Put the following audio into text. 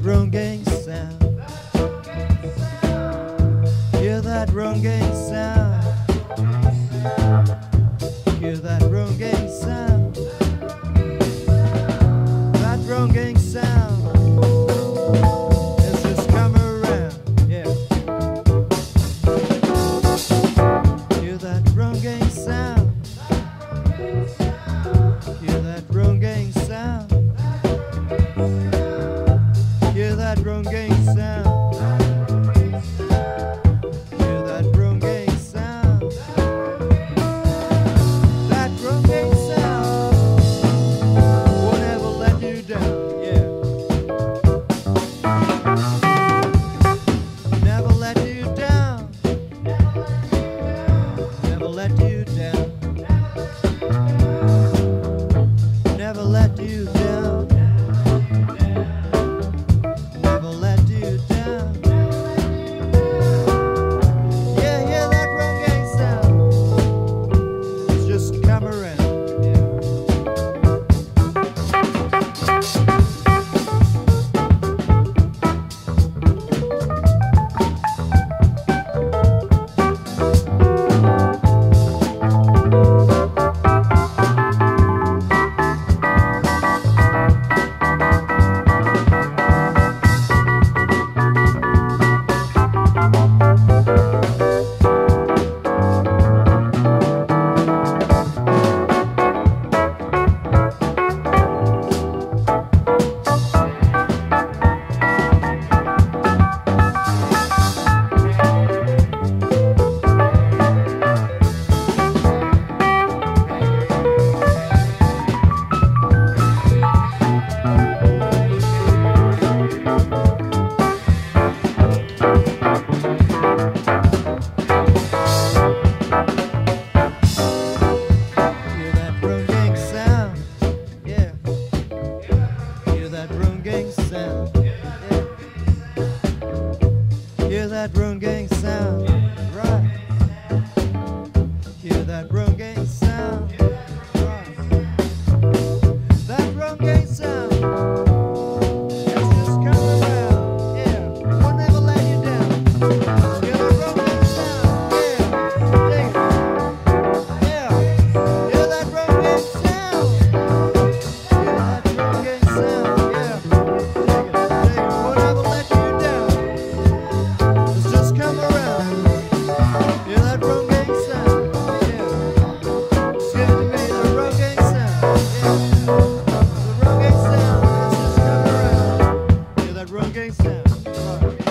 Rongeng sound. Hear that Rongeng sound. Hear that Rongeng sound. That Rongeng sound has just come around. Yeah. Hear that Rongeng sound. Hear that Rongeng sound. Hear that Rongeng sound. Hear that Rongeng sound. That Rongeng sound won't ever let you down. Yeah. Never let you down. Never let you down. Never let you down. Never let you down. Yeah, hear that Rongeng sound. It's just come around. Hear that Rongeng sound, right? Hear that Rongeng sound, right? That Rongeng sound has just come around, yeah. Won't never let you down. Hear that Rongeng sound, yeah. Dig it, yeah. Hear that Rongeng sound. Hear that Rongeng sound, yeah. Dig it, won't never let you down. Just come around. Hear that Rongeng sound, yeah. It's good to be the Rongeng sound, yeah. The Rongeng sound has just come around. Hear that Rongeng sound, right.